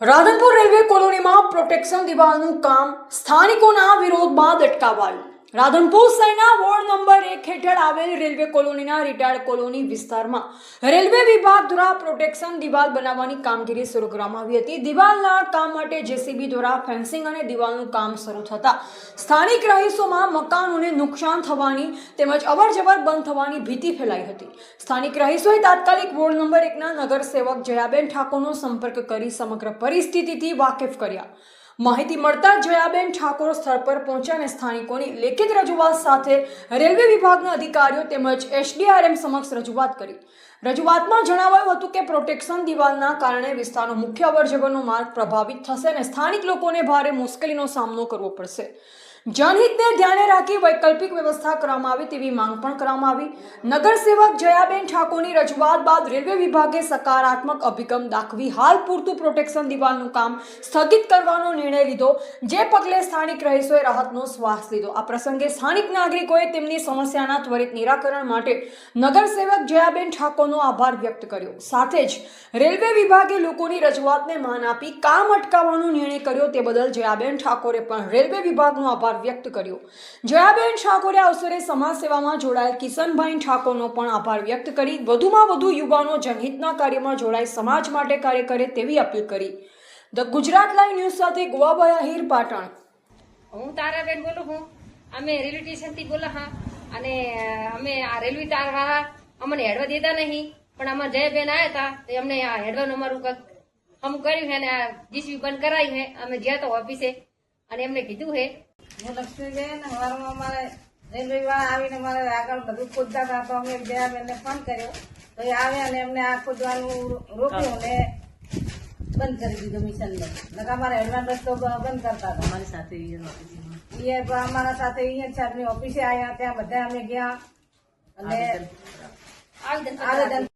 Radhanpur railway કોલોનીમાં protection દિવાલનું કામ સ્થાનિકોના વિરોધ બાદ અટકાવાયું। રાધનપુર શહેરના વોર્ડ નંબર 1 હેઠળ આવેલ રેલવે કોલોનીના રિટાયર્ડ કોલોની વિસ્તારમાં રેલવે વિભાગ દ્વારા પ્રોટેક્શન દિવાલ બનાવવાની કામગીરી શરૂ કરવામાં આવી હતી। દિવાલના કામ માટે જેસીબી દ્વારા ફેન્સિંગ અને દિવાલનું કામ શરૂ થતાં સ્થાનિક રહીશોમાં મકાનોને નુકસાન થવાની તેમજ અવરજવર બંધ થવાની ભીતિ ફેલાઈ હતી। સ્થાનિક રહીશોએ તાત્કાલિક વોર્ડ નંબર 1ના નગરસેવક જયાબેન ઠાકોરનો સંપર્ક કરી સમગ્ર પરિસ્થિતિથી વાકેફ કર્યા। માહિતી મળતા જયાબેન ઠાકોર સ્થળ પર પહોંચ્યા અને સ્થાનિકોની લેખિત રજૂઆત સાથે રેલવે વિભાગના અધિકારીઓ તેમજ એસડીઆરએમ સમક્ષ રજૂઆત કરી। રજૂઆતમાં જણાવાયું હતું કે પ્રોટેક્શન દિવાલના કારણે વિસ્તારનો મુખ્ય અવરજવરનો માર્ગ પ્રભાવિત થશે અને સ્થાનિક લોકોને ભારે મુશ્કેલીનો સામનો કરવો પડશે। જનહિતને ધ્યાને રાખી વૈકલ્પિક વ્યવસ્થા કરવામાં આવે તેવી માંગ પણ કરવામાં આવી। નગરસેવક જયાબેન ઠાકોરની રજૂઆત બાદ રેલવે વિભાગે સકારાત્મક અભિગમ દાખવી હાલ પૂરતું પ્રોટેક્શન દિવાલનું કામ સ્થગિત કરવાનો નિર્ણય લીધો, જે પગલે સ્થાનિક રહીશોએ રાહતનો શ્વાસ લીધો। આ પ્રસંગે સ્થાનિક નાગરિકોએ તેમની સમસ્યાના ત્વરિત નિરાકરણ માટે નગરસેવક જયાબેન ઠાકોરનો આભાર વ્યક્ત કર્યો। સાથે જ રેલવે વિભાગે લોકોની રજૂઆતને માન આપી કામ અટકાવવાનો નિર્ણય કર્યો તે બદલ જયાબેન ઠાકોરે પણ રેલવે વિભાગનો આભાર વ્યક્ત કર્યો। જયાબેન ઠાકોરે અવસરે સમાજ સેવામાં જોડાયેલ કિશનભાઈ ઠાકોરનો પણ આભાર વ્યક્ત કરી વધુમાં વધુ યુવાનો જનહિતના કાર્યમાં જોડાઈ સમાજ માટે કાર્ય કરે તેવી અપીલ કરી। ધ ગુજરાત લાઈવ ન્યૂઝ સાથે ગોવાભાઈ આહિર, પાટણ। હું તારાબેન બોલું છું। અમે રેલવે સ્ટેશનથી બોલા હા અને અમે આ રેલવે તાર વાળા અમને હેડવા દેતા નહીં, પણ અમારા જયબેન આવ્યા હતા તો અમને આ હેડવાનું અમારું હમ કર્યું છે અને આ જીસીબી બંધ કરાયું છે। અમે ગયા તો ઓફિસે અને એમને કીધું છે હું લક્ષ્મીબેન હવારમાં અમારે રેલવે વાળા આવીને મારે આગળ બધું ખોદતા હતા તો અમે જયાબેનને ફોન કર્યો તો એ આવ્યા અને એમને આ ખોદવાનું રોક્યું અને બંધ કરી દીધું મિશનને। નકા અમારે હેડવાનો રસ્તો બંધ કરતા હતા અમારી સાથે અમારા સાથે અહીંયા સાહેબની ઓફિસે આવ્યા, ત્યાં બધા અમે ગયા અને આવેદન